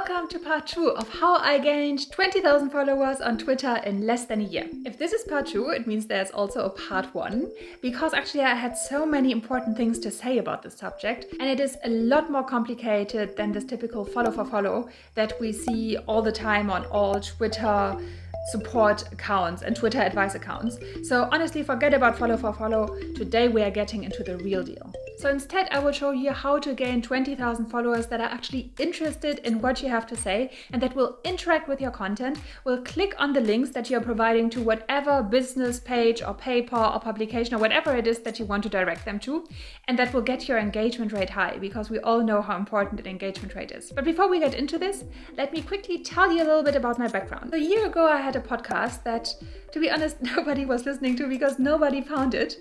Welcome to part 2 of how I gained 20,000 followers on Twitter in less than a year. If this is part 2, it means there's also a part 1, because actually I had so many important things to say about this subject, and it is a lot more complicated than this typical follow for follow that we see all the time on all Twitter support accounts and Twitter advice accounts. So honestly, forget about follow for follow. Today we are getting into the real deal. So instead I will show you how to gain 20,000 followers that are actually interested in what you have to say and that will interact with your content, will click on the links that you're providing to whatever business page or paper or publication or whatever it is that you want to direct them to, and that will get your engagement rate high, because we all know how important an engagement rate is. But before we get into this, let me quickly tell you a little bit about my background. So a year ago I had a podcast that, to be honest, nobody was listening to because nobody found it.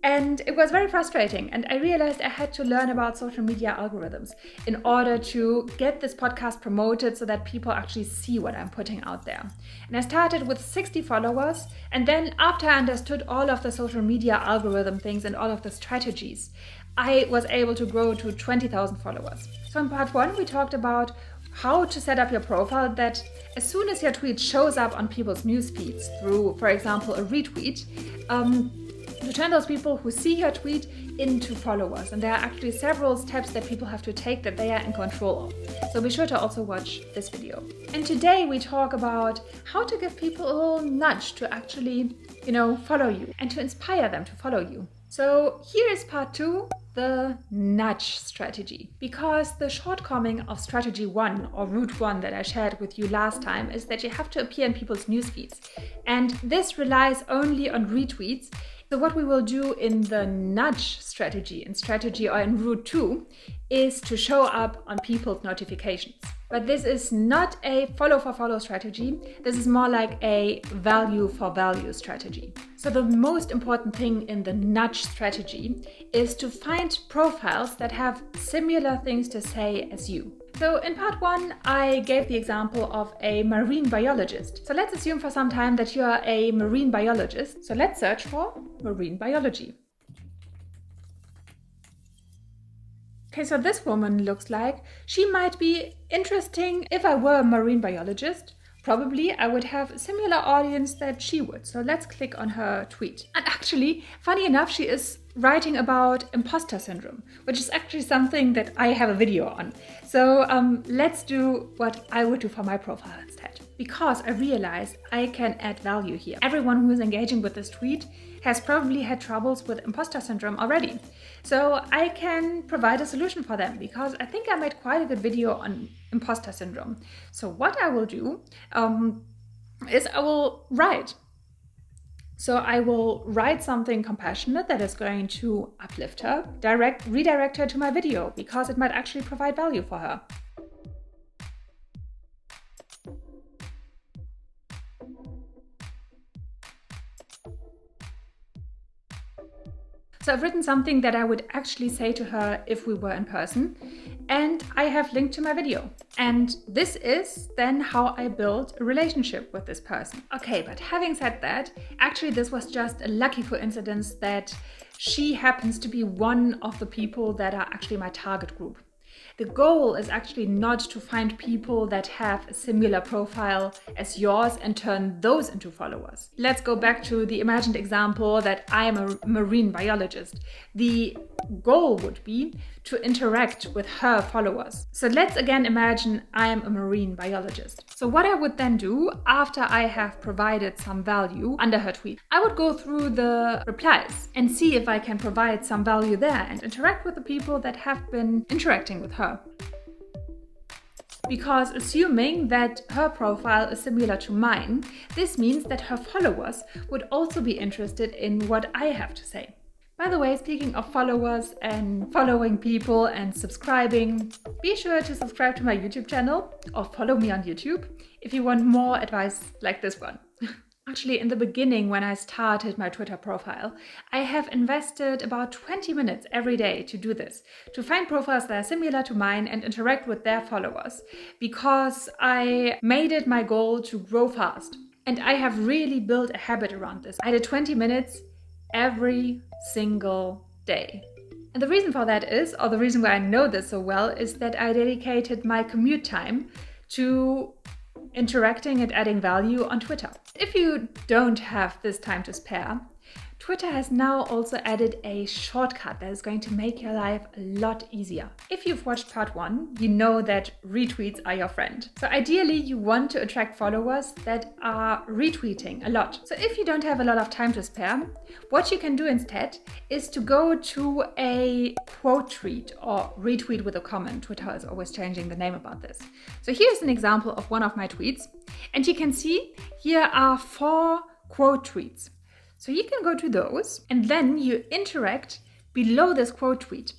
And it was very frustrating, and I realized I had to learn about social media algorithms in order to get this podcast promoted so that people actually see what I'm putting out there. And I started with 60 followers, and then after I understood all of the social media algorithm things and all of the strategies, I was able to grow to 20,000 followers. So in part 1, we talked about how to set up your profile that as soon as your tweet shows up on people's news feeds through, for example, a retweet, to turn those people who see your tweet into followers. And there are actually several steps that people have to take that they are in control of. So be sure to also watch this video. And today we talk about how to give people a little nudge to actually, follow you and to inspire them to follow you. So here is part 2, the nudge strategy. Because the shortcoming of strategy 1 or route 1 that I shared with you last time is that you have to appear in people's news feeds. And this relies only on retweets. So what we will do in the nudge strategy, or in route 2, is to show up on people's notifications. But this is not a follow for follow strategy. This is more like a value for value strategy. So the most important thing in the nudge strategy is to find profiles that have similar things to say as you. So in part 1, I gave the example of a marine biologist. So let's assume for some time that you are a marine biologist. So let's search for marine biology. Okay, so this woman looks like she might be interesting. If I were a marine biologist, probably I would have a similar audience that she would. So let's click on her tweet. And actually, funny enough, she is writing about imposter syndrome, which is actually something that I have a video on. So let's do what I would do for my profile instead. Because I realized I can add value here. Everyone who is engaging with this tweet has probably had troubles with imposter syndrome already. So I can provide a solution for them, because I think I made quite a good video on imposter syndrome. So what I will do is I will write. So I will write something compassionate that is going to uplift her, redirect her to my video, because it might actually provide value for her. So I've written something that I would actually say to her if we were in person, and I have linked to my video. And this is then how I built a relationship with this person. Okay, but having said that, actually this was just a lucky coincidence that she happens to be one of the people that are actually my target group. The goal is actually not to find people that have a similar profile as yours and turn those into followers. Let's go back to the imagined example that I am a marine biologist. The goal would be to interact with her followers. So let's again imagine I am a marine biologist. So what I would then do after I have provided some value under her tweet, I would go through the replies and see if I can provide some value there and interact with the people that have been interacting with her. Because assuming that her profile is similar to mine, this means that her followers would also be interested in what I have to say. By the way, speaking of followers and following people and subscribing, be sure to subscribe to my YouTube channel or follow me on YouTube if you want more advice like this one. Actually, in the beginning, when I started my Twitter profile, I have invested about 20 minutes every day to do this, to find profiles that are similar to mine and interact with their followers, because I made it my goal to grow fast. And I have really built a habit around this. I did 20 minutes every single day. And the reason for that is, or the reason why I know this so well, is that I dedicated my commute time to interacting and adding value on Twitter. If you don't have this time to spare, Twitter has now also added a shortcut that is going to make your life a lot easier. If you've watched part 1, you know that retweets are your friend. So ideally, you want to attract followers that are retweeting a lot. So if you don't have a lot of time to spare, what you can do instead is to go to a quote tweet or retweet with a comment. Twitter is always changing the name about this. So here's an example of one of my tweets. And you can see here are 4 quote tweets. So you can go to those and then you interact below this quote tweet.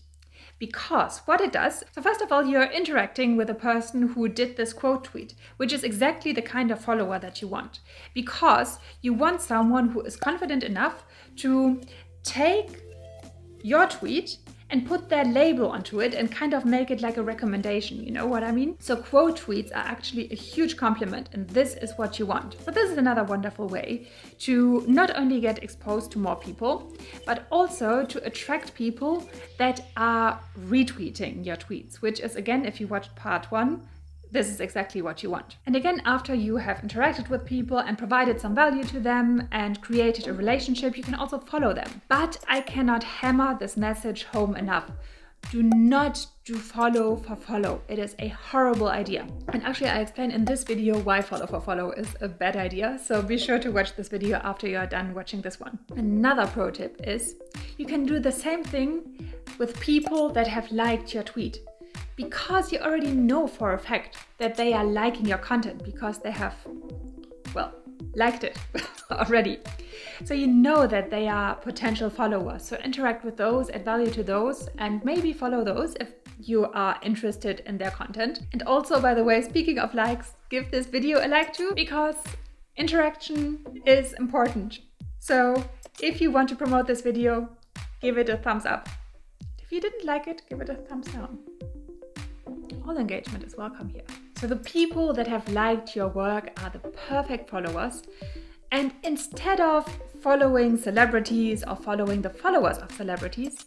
Because what it does, so first of all, you're interacting with the person who did this quote tweet, which is exactly the kind of follower that you want. Because you want someone who is confident enough to take your tweet and put their label onto it and kind of make it like a recommendation, you know what I mean? So quote tweets are actually a huge compliment, and this is what you want. So this is another wonderful way to not only get exposed to more people, but also to attract people that are retweeting your tweets, which is, again, if you watched part 1, this is exactly what you want. And again, after you have interacted with people and provided some value to them and created a relationship, you can also follow them. But I cannot hammer this message home enough. Do not do follow for follow. It is a horrible idea. And actually, I explain in this video why follow for follow is a bad idea. So be sure to watch this video after you are done watching this one. Another pro tip is you can do the same thing with people that have liked your tweet. Because you already know for a fact that they are liking your content because they have, well, liked it already. So you know that they are potential followers. So interact with those, add value to those, and maybe follow those if you are interested in their content. And also, by the way, speaking of likes, give this video a like too, because interaction is important. So if you want to promote this video, give it a thumbs up. If you didn't like it, give it a thumbs down. All engagement is welcome here. So the people that have liked your work are the perfect followers. And instead of following celebrities or following the followers of celebrities,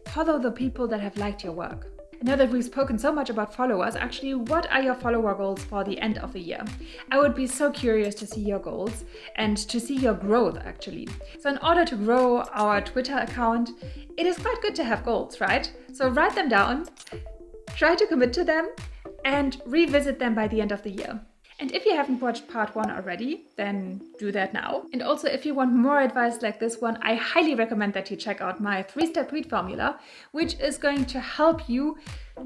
follow the people that have liked your work. And now that we've spoken so much about followers, actually, what are your follower goals for the end of the year? I would be so curious to see your goals and to see your growth, actually. So in order to grow our Twitter account, it is quite good to have goals, right? So write them down. Try to commit to them and revisit them by the end of the year. And if you haven't watched part 1 already, then do that now. And also, if you want more advice like this one, I highly recommend that you check out my 3-step tweet formula, which is going to help you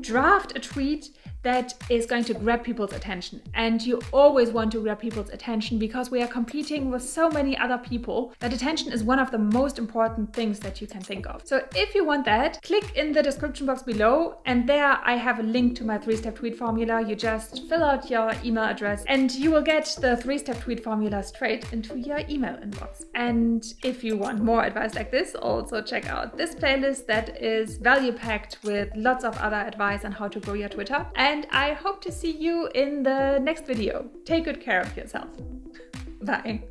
draft a tweet that is going to grab people's attention. And you always want to grab people's attention because we are competing with so many other people that attention is one of the most important things that you can think of. So if you want that, click in the description box below, and there I have a link to my 3-step tweet formula. You just fill out your email address and you will get the 3-step tweet formula straight into your email inbox. And if you want more advice like this, also check out this playlist that is value-packed with lots of other advice on how to grow your Twitter. And I hope to see you in the next video. Take good care of yourself. Bye.